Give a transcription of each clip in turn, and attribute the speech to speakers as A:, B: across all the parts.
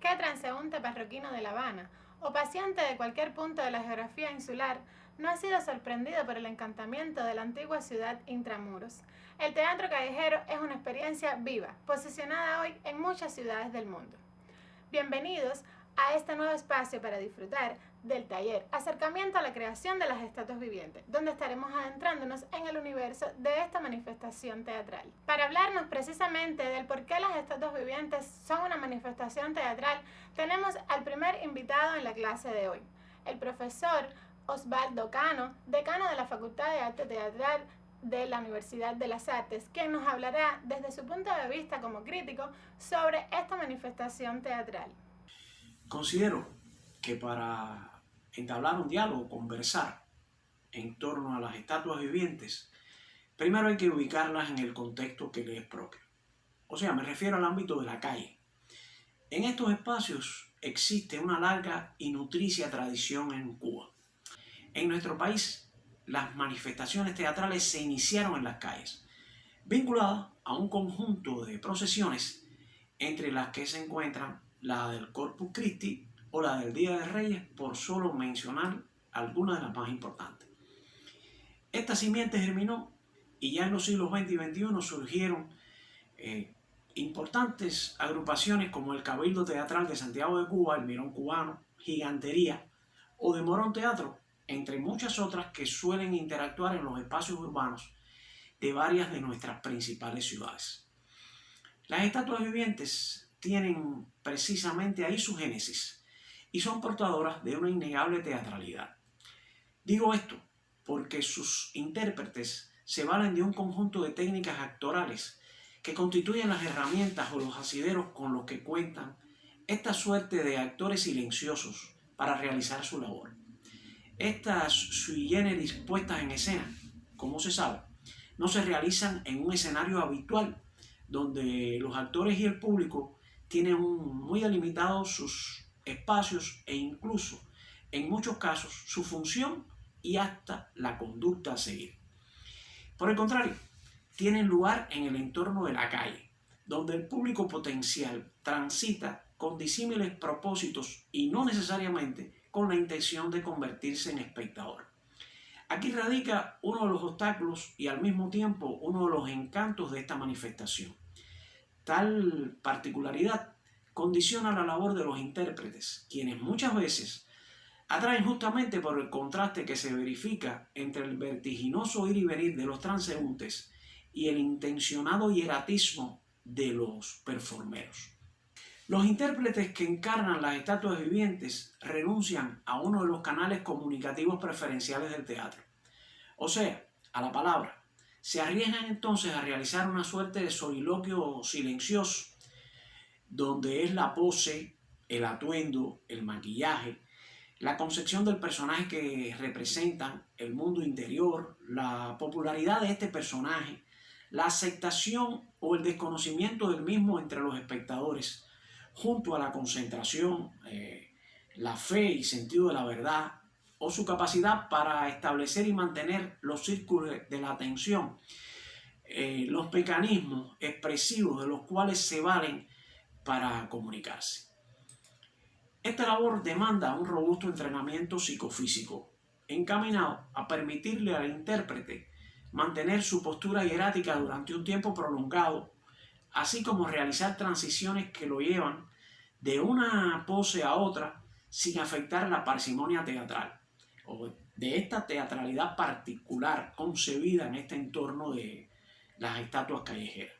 A: ¿Qué transeúnte parroquino de La Habana o paciente de cualquier punto de la geografía insular no ha sido sorprendido por el encantamiento de la antigua ciudad intramuros? El teatro callejero es una experiencia viva, posicionada hoy en muchas ciudades del mundo. Bienvenidos a este nuevo espacio para disfrutar del taller Acercamiento a la creación de las estatuas vivientes, donde estaremos adentrándonos en el universo de esta manifestación teatral. Para hablarnos precisamente del por qué las estatuas vivientes son una manifestación teatral, tenemos al primer invitado en la clase de hoy, el profesor Osvaldo Cano, decano de la Facultad de Arte Teatral de la Universidad de las Artes, quien nos hablará desde su punto de vista como crítico sobre esta manifestación teatral.
B: Considero que para entablar un diálogo, conversar en torno a las estatuas vivientes, primero hay que ubicarlas en el contexto que les es propio. O sea, me refiero al ámbito de la calle. En estos espacios existe una larga y nutricia tradición en Cuba. En nuestro país, las manifestaciones teatrales se iniciaron en las calles, vinculadas a un conjunto de procesiones entre las que se encuentran la del Corpus Christi o la del Día de Reyes, por solo mencionar algunas de las más importantes. Esta simiente germinó y ya en los siglos XX y XXI surgieron importantes agrupaciones como el Cabildo Teatral de Santiago de Cuba, el Mirón Cubano, Gigantería o de Morón Teatro, entre muchas otras que suelen interactuar en los espacios urbanos de varias de nuestras principales ciudades. Las estatuas vivientes tienen precisamente ahí su génesis y son portadoras de una innegable teatralidad. Digo esto porque sus intérpretes se valen de un conjunto de técnicas actorales que constituyen las herramientas o los asideros con los que cuentan esta suerte de actores silenciosos para realizar su labor. Estas sui generis puestas en escena, como se sabe, no se realizan en un escenario habitual donde los actores y el público tienen muy delimitados sus espacios e incluso, en muchos casos, su función y hasta la conducta a seguir. Por el contrario, tienen lugar en el entorno de la calle, donde el público potencial transita con disímiles propósitos y no necesariamente con la intención de convertirse en espectador. Aquí radica uno de los obstáculos y al mismo tiempo uno de los encantos de esta manifestación. Tal particularidad condiciona la labor de los intérpretes, quienes muchas veces atraen justamente por el contraste que se verifica entre el vertiginoso ir y venir de los transeúntes y el intencionado hieratismo de los performeros. Los intérpretes que encarnan las estatuas vivientes renuncian a uno de los canales comunicativos preferenciales del teatro, o sea, a la palabra. Se arriesgan entonces a realizar una suerte de soliloquio silencioso, donde es la pose, el atuendo, el maquillaje, la concepción del personaje que representan, el mundo interior, la popularidad de este personaje, la aceptación o el desconocimiento del mismo entre los espectadores, junto a la concentración, la fe y sentido de la verdad, o su capacidad para establecer y mantener los círculos de la atención, los mecanismos expresivos de los cuales se valen para comunicarse. Esta labor demanda un robusto entrenamiento psicofísico, encaminado a permitirle al intérprete mantener su postura hierática durante un tiempo prolongado, así como realizar transiciones que lo llevan de una pose a otra sin afectar la parsimonia teatral, o de esta teatralidad particular concebida en este entorno de las estatuas callejeras.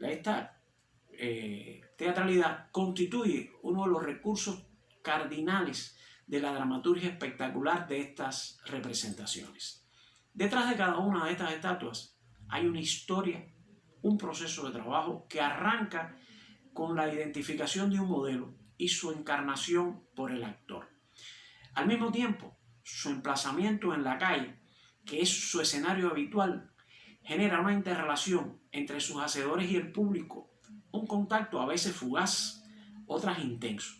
B: Esta teatralidad constituye uno de los recursos cardinales de la dramaturgia espectacular de estas representaciones. Detrás de cada una de estas estatuas hay una historia, un proceso de trabajo que arranca con la identificación de un modelo y su encarnación por el actor. Al mismo tiempo, su emplazamiento en la calle, que es su escenario habitual, genera una interrelación entre sus hacedores y el público, un contacto a veces fugaz, otras intenso.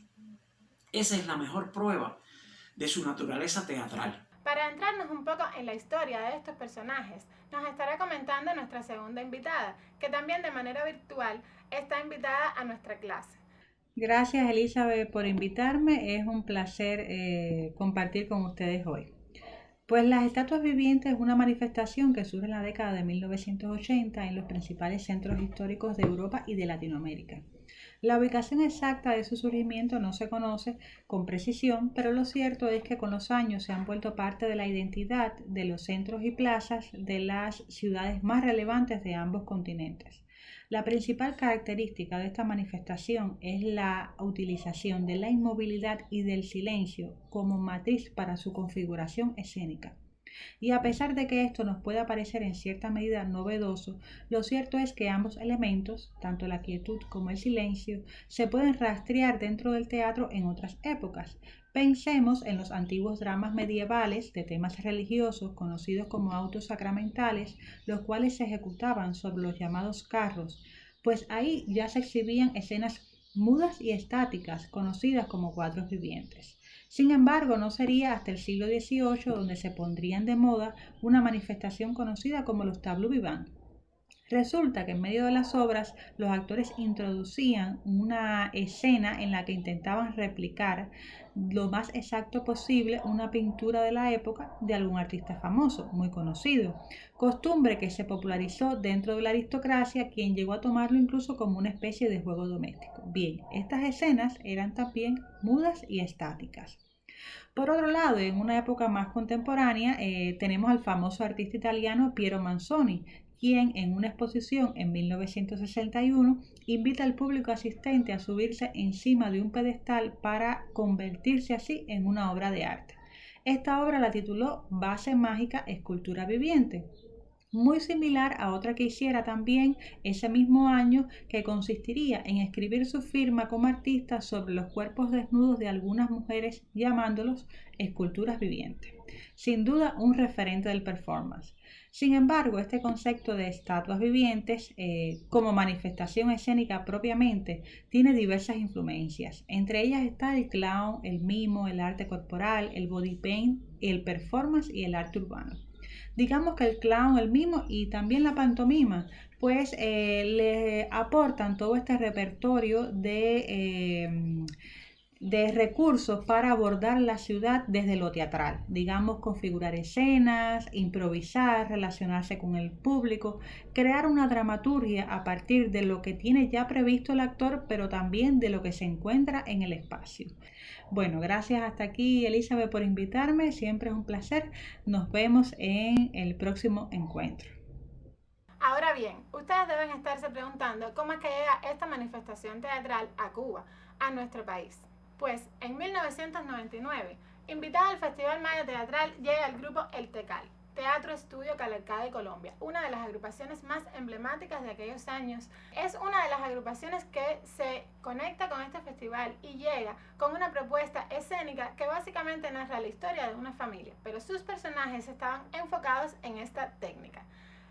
B: Esa es la mejor prueba de su naturaleza teatral.
A: Para adentrarnos un poco en la historia de estos personajes, nos estará comentando nuestra segunda invitada, que también de manera virtual está invitada a nuestra clase.
C: Gracias, Elizabeth, por invitarme. Es un placer compartir con ustedes hoy. Pues las estatuas vivientes es una manifestación que surge en la década de 1980 en los principales centros históricos de Europa y de Latinoamérica. La ubicación exacta de su surgimiento no se conoce con precisión, pero lo cierto es que con los años se han vuelto parte de la identidad de los centros y plazas de las ciudades más relevantes de ambos continentes. La principal característica de esta manifestación es la utilización de la inmovilidad y del silencio como matriz para su configuración escénica. Y a pesar de que esto nos pueda parecer en cierta medida novedoso, lo cierto es que ambos elementos, tanto la quietud como el silencio, se pueden rastrear dentro del teatro en otras épocas. Pensemos en los antiguos dramas medievales de temas religiosos conocidos como autos sacramentales, los cuales se ejecutaban sobre los llamados carros, pues ahí ya se exhibían escenas mudas y estáticas conocidas como cuadros vivientes. Sin embargo, no sería hasta el siglo XVIII donde se pondrían de moda una manifestación conocida como los tableaux vivants. Resulta que en medio de las obras los actores introducían una escena en la que intentaban replicar lo más exacto posible una pintura de la época de algún artista famoso, muy conocido, costumbre que se popularizó dentro de la aristocracia, quien llegó a tomarlo incluso como una especie de juego doméstico. Bien, estas escenas eran también mudas y estáticas. Por otro lado, en una época más contemporánea, tenemos al famoso artista italiano Piero Manzoni, quien en una exposición en 1961 invita al público asistente a subirse encima de un pedestal para convertirse así en una obra de arte. Esta obra la tituló Base Mágica, Escultura Viviente, muy similar a otra que hiciera también ese mismo año, que consistiría en escribir su firma como artista sobre los cuerpos desnudos de algunas mujeres, llamándolos esculturas vivientes. Sin duda un referente del performance. Sin embargo, este concepto de estatuas vivientes como manifestación escénica propiamente tiene diversas influencias. Entre ellas está el clown, el mimo, el arte corporal, el body paint, el performance y el arte urbano. Digamos que el clown, el mimo y también la pantomima, pues le aportan todo este repertorio de recursos para abordar la ciudad desde lo teatral, digamos, configurar escenas, improvisar, relacionarse con el público, crear una dramaturgia a partir de lo que tiene ya previsto el actor, pero también de lo que se encuentra en el espacio. Bueno, gracias hasta aquí, Elizabeth, por invitarme. Siempre es un placer. Nos vemos en el próximo encuentro.
A: Ahora bien, ustedes deben estarse preguntando cómo es que llega esta manifestación teatral a Cuba, a nuestro país. Pues en 1999, invitada al Festival Maya Teatral, llega el grupo El Tecal, Teatro Estudio Calarcá de Colombia, una de las agrupaciones más emblemáticas de aquellos años. Es una de las agrupaciones que se conecta con este festival y llega con una propuesta escénica que básicamente narra la historia de una familia, pero sus personajes estaban enfocados en esta técnica.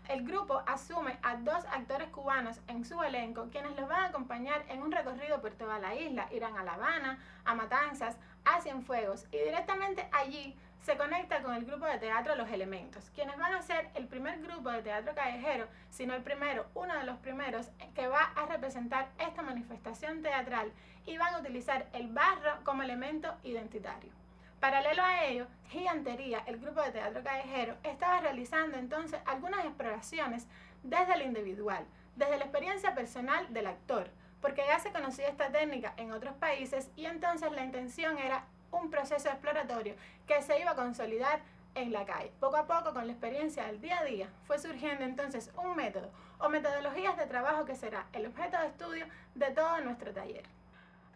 A: El grupo asume a 2 actores cubanos en su elenco, quienes los van a acompañar en un recorrido por toda la isla. Irán a La Habana, a Matanzas, a Cienfuegos, y directamente allí se conecta con el grupo de teatro Los Elementos, quienes van a ser el primer grupo de teatro callejero, sino el primero, uno de los primeros, que va a representar esta manifestación teatral, y van a utilizar el barro como elemento identitario. Paralelo a ello, Gigantería, el grupo de teatro callejero, estaba realizando entonces algunas exploraciones desde lo individual, desde la experiencia personal del actor, porque ya se conocía esta técnica en otros países y entonces la intención era un proceso exploratorio que se iba a consolidar en la calle. Poco a poco, con la experiencia del día a día, fue surgiendo entonces un método o metodologías de trabajo que será el objeto de estudio de todo nuestro taller.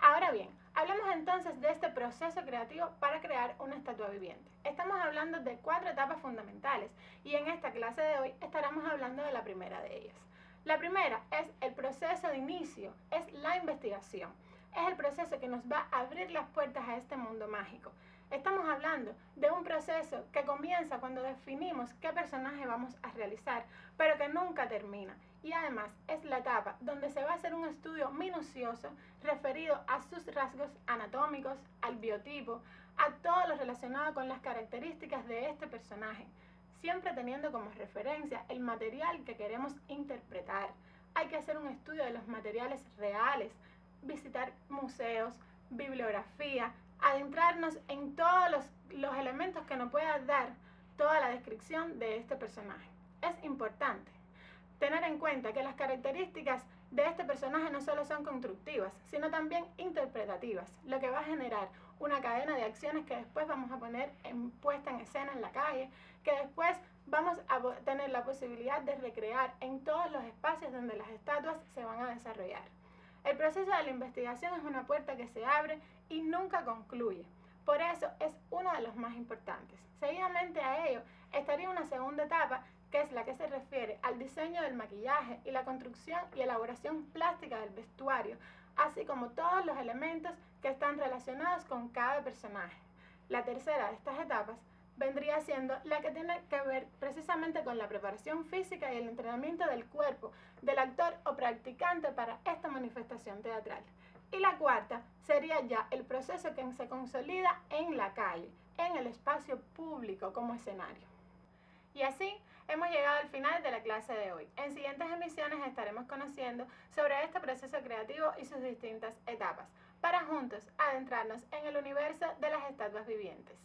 A: Ahora bien, hablemos entonces de este proceso creativo para crear una estatua viviente. Estamos hablando de 4 etapas fundamentales y en esta clase de hoy estaremos hablando de la primera de ellas. La primera es el proceso de inicio, es la investigación. Es el proceso que nos va a abrir las puertas a este mundo mágico. Estamos hablando de un proceso que comienza cuando definimos qué personaje vamos a realizar, pero que nunca termina. Y además es la etapa donde se va a hacer un estudio minucioso referido a sus rasgos anatómicos, al biotipo, a todo lo relacionado con las características de este personaje, siempre teniendo como referencia el material que queremos interpretar. Hay que hacer un estudio de los materiales reales, visitar museos, bibliografía, adentrarnos en todos los elementos que nos pueda dar toda la descripción de este personaje. Es importante tener en cuenta que las características de este personaje no solo son constructivas, sino también interpretativas, lo que va a generar una cadena de acciones que después vamos a poner puesta en escena en la calle, que después vamos a tener la posibilidad de recrear en todos los espacios donde las estatuas se van a desarrollar. El proceso de la investigación es una puerta que se abre y nunca concluye. Por eso es uno de los más importantes. Seguidamente a ello estaría una segunda etapa, que es la que se refiere al diseño del maquillaje y la construcción y elaboración plástica del vestuario, así como todos los elementos que están relacionados con cada personaje. La tercera de estas etapas vendría siendo la que tiene que ver precisamente con la preparación física y el entrenamiento del cuerpo del actor o practicante para esta manifestación teatral. Y la cuarta sería ya el proceso que se consolida en la calle, en el espacio público como escenario. Y así hemos llegado al final de la clase de hoy. En siguientes emisiones estaremos conociendo sobre este proceso creativo y sus distintas etapas, para juntos adentrarnos en el universo de las estatuas vivientes.